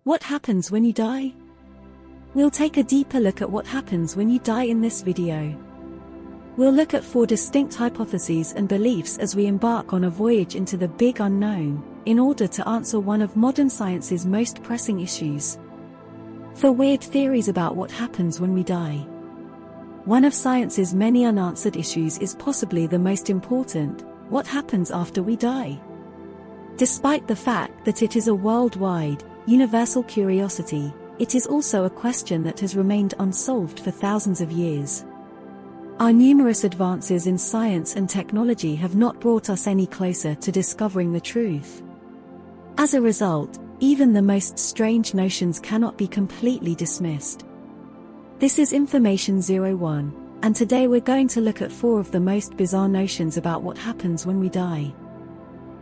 What happens when you die? We'll take a deeper look at what happens when you die in this video. We'll look at 4 distinct hypotheses and beliefs as we embark on a voyage into the big unknown, in order to answer one of modern science's most pressing issues. 4 weird theories about what happens when we die. One of science's many unanswered issues is possibly the most important: what happens after we die? Despite the fact that it is a worldwide, universal curiosity, it is also a question that has remained unsolved for thousands of years. Our numerous advances in science and technology have not brought us any closer to discovering the truth. As a result, even the most strange notions cannot be completely dismissed. This is Information 01, and today we're going to look at 4 of the most bizarre notions about what happens when we die.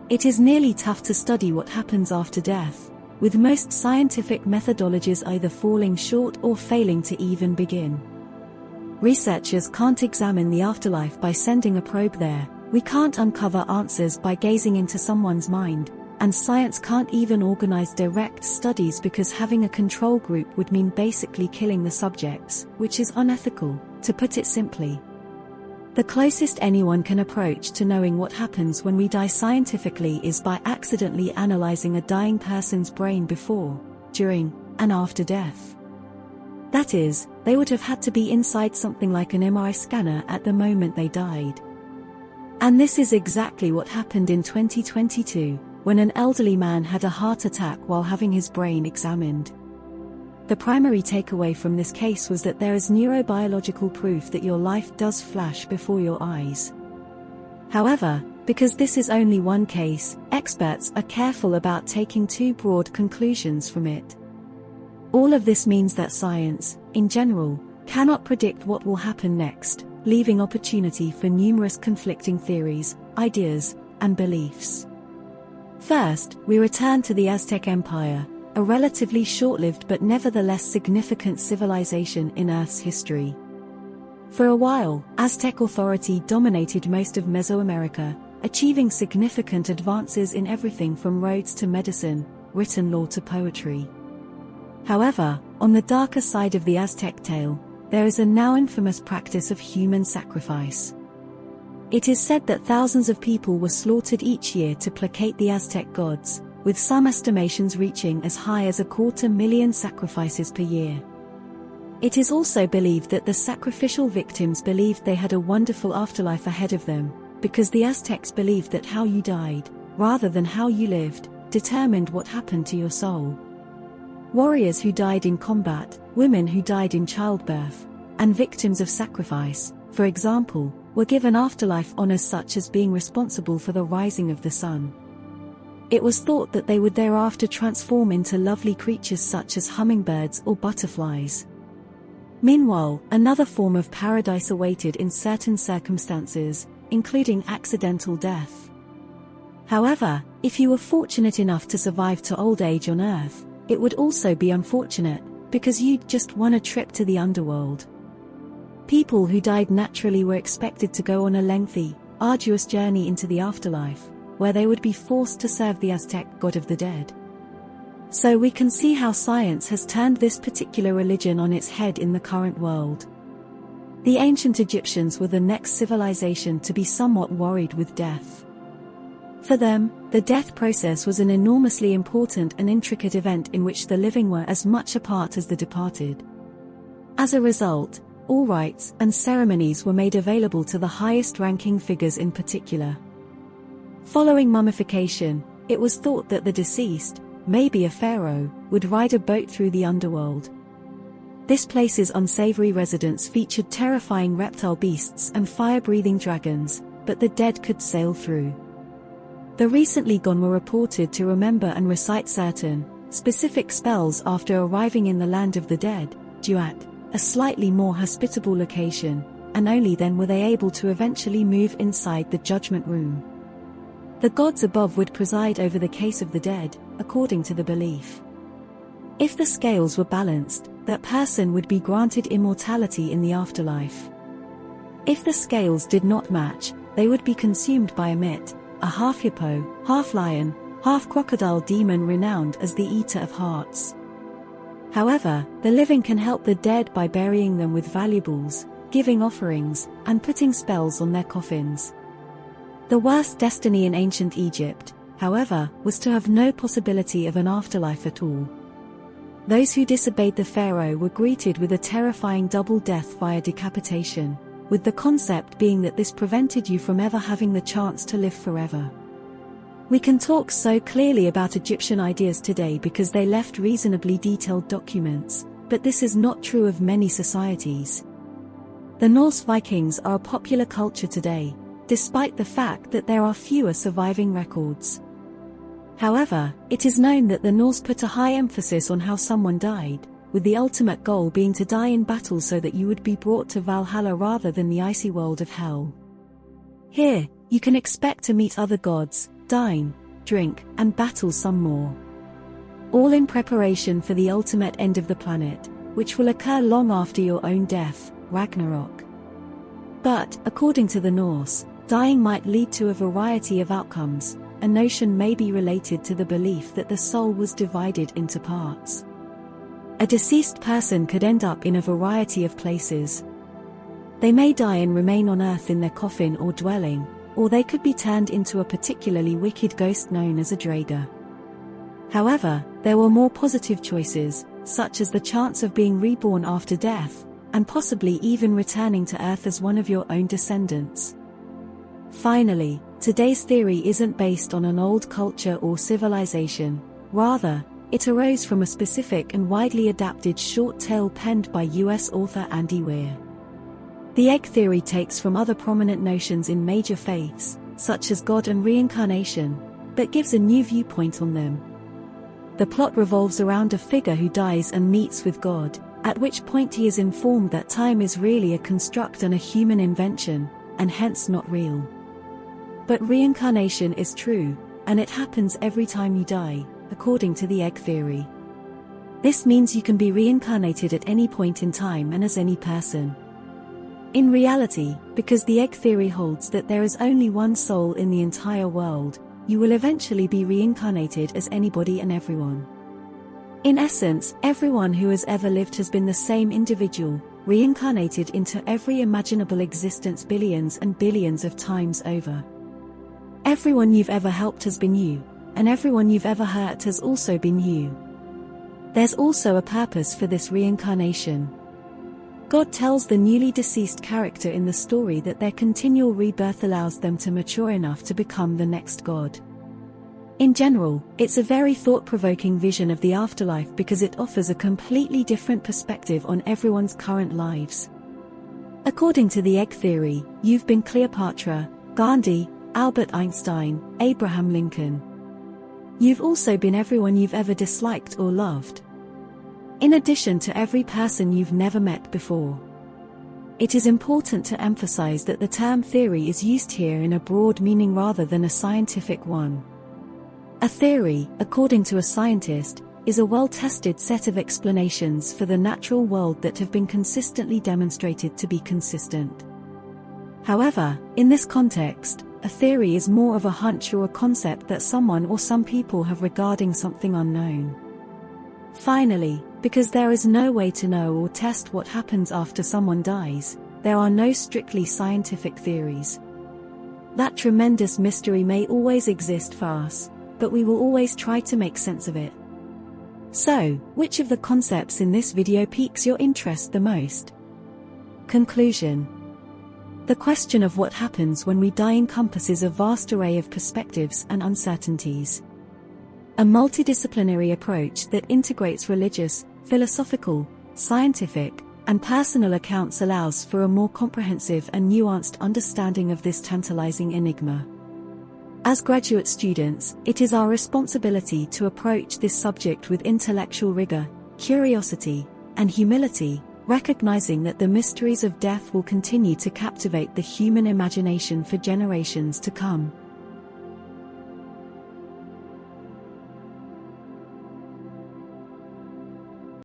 It is nearly tough to study what happens after death, with most scientific methodologies either falling short or failing to even begin. Researchers can't examine the afterlife by sending a probe there, we can't uncover answers by gazing into someone's mind, and science can't even organize direct studies because having a control group would mean basically killing the subjects, which is unethical, to put it simply. The closest anyone can approach to knowing what happens when we die scientifically is by accidentally analyzing a dying person's brain before, during, and after death. That is, they would have had to be inside something like an MRI scanner at the moment they died. And this is exactly what happened in 2022, when an elderly man had a heart attack while having his brain examined. The primary takeaway from this case was that there is neurobiological proof that your life does flash before your eyes. However, because this is only one case, experts are careful about taking too broad conclusions from it. All of this means that science, in general, cannot predict what will happen next, leaving opportunity for numerous conflicting theories, ideas, and beliefs. First, we return to the Aztec Empire, a relatively short-lived but nevertheless significant civilization in Earth's history. For a while, Aztec authority dominated most of Mesoamerica, achieving significant advances in everything from roads to medicine, written law to poetry. However, on the darker side of the Aztec tale, there is a now infamous practice of human sacrifice. It is said that thousands of people were slaughtered each year to placate the Aztec gods, with some estimations reaching as high as 250,000 sacrifices per year. It is also believed that the sacrificial victims believed they had a wonderful afterlife ahead of them, because the Aztecs believed that how you died, rather than how you lived, determined what happened to your soul. Warriors who died in combat, women who died in childbirth, and victims of sacrifice, for example, were given afterlife honors such as being responsible for the rising of the sun. It was thought that they would thereafter transform into lovely creatures such as hummingbirds or butterflies. Meanwhile, another form of paradise awaited in certain circumstances, including accidental death. However, if you were fortunate enough to survive to old age on Earth, it would also be unfortunate, because you'd just won a trip to the underworld. People who died naturally were expected to go on a lengthy, arduous journey into the afterlife, where they would be forced to serve the Aztec god of the dead. So we can see how science has turned this particular religion on its head in the current world. The ancient Egyptians were the next civilization to be somewhat worried with death. For them, the death process was an enormously important and intricate event in which the living were as much a part as the departed. As a result, all rites and ceremonies were made available to the highest-ranking figures in particular. Following mummification, it was thought that the deceased, maybe a pharaoh, would ride a boat through the underworld. This place's unsavory residents featured terrifying reptile beasts and fire-breathing dragons, but the dead could sail through. The recently gone were reported to remember and recite certain, specific spells after arriving in the land of the dead, Duat, a slightly more hospitable location, and only then were they able to eventually move inside the judgment room. The gods above would preside over the case of the dead, according to the belief. If the scales were balanced, that person would be granted immortality in the afterlife. If the scales did not match, they would be consumed by a mit, a half-hippo, half-lion, half-crocodile demon renowned as the Eater of Hearts. However, the living can help the dead by burying them with valuables, giving offerings, and putting spells on their coffins. The worst destiny in ancient Egypt, however, was to have no possibility of an afterlife at all. Those who disobeyed the pharaoh were greeted with a terrifying double death via decapitation, with the concept being that this prevented you from ever having the chance to live forever. We can talk so clearly about Egyptian ideas today because they left reasonably detailed documents, but this is not true of many societies. The Norse Vikings are a popular culture today, despite the fact that there are fewer surviving records. However, it is known that the Norse put a high emphasis on how someone died, with the ultimate goal being to die in battle so that you would be brought to Valhalla rather than the icy world of hell. Here, you can expect to meet other gods, dine, drink, and battle some more. All in preparation for the ultimate end of the planet, which will occur long after your own death, Ragnarok. But, according to the Norse, dying might lead to a variety of outcomes. A notion may be related to the belief that the soul was divided into parts. A deceased person could end up in a variety of places. They may die and remain on Earth in their coffin or dwelling, or they could be turned into a particularly wicked ghost known as a Draga. However, there were more positive choices, such as the chance of being reborn after death, and possibly even returning to Earth as one of your own descendants. Finally, today's theory isn't based on an old culture or civilization, rather, it arose from a specific and widely adapted short tale penned by US author Andy Weir. The egg theory takes from other prominent notions in major faiths, such as God and reincarnation, but gives a new viewpoint on them. The plot revolves around a figure who dies and meets with God, at which point he is informed that time is really a construct and a human invention, and hence not real. But reincarnation is true, and it happens every time you die, according to the egg theory. This means you can be reincarnated at any point in time and as any person. In reality, because the egg theory holds that there is only one soul in the entire world, you will eventually be reincarnated as anybody and everyone. In essence, everyone who has ever lived has been the same individual, reincarnated into every imaginable existence billions and billions of times over. Everyone you've ever helped has been you, and everyone you've ever hurt has also been you. There's also a purpose for this reincarnation. God tells the newly deceased character in the story that their continual rebirth allows them to mature enough to become the next God. In general, it's a very thought-provoking vision of the afterlife because it offers a completely different perspective on everyone's current lives. According to the egg theory, you've been Cleopatra, Gandhi, Albert Einstein, Abraham Lincoln. You've also been everyone you've ever disliked or loved. In addition to every person you've never met before. It is important to emphasize that the term theory is used here in a broad meaning rather than a scientific one. A theory, according to a scientist, is a well-tested set of explanations for the natural world that have been consistently demonstrated to be consistent. However, in this context, a theory is more of a hunch or a concept that someone or some people have regarding something unknown. Finally, because there is no way to know or test what happens after someone dies, there are no strictly scientific theories. That tremendous mystery may always exist for us, but we will always try to make sense of it. So, which of the concepts in this video piques your interest the most? Conclusion. The question of what happens when we die encompasses a vast array of perspectives and uncertainties. A multidisciplinary approach that integrates religious, philosophical, scientific, and personal accounts allows for a more comprehensive and nuanced understanding of this tantalizing enigma. As graduate students, it is our responsibility to approach this subject with intellectual rigor, curiosity, and humility, recognizing that the mysteries of death will continue to captivate the human imagination for generations to come.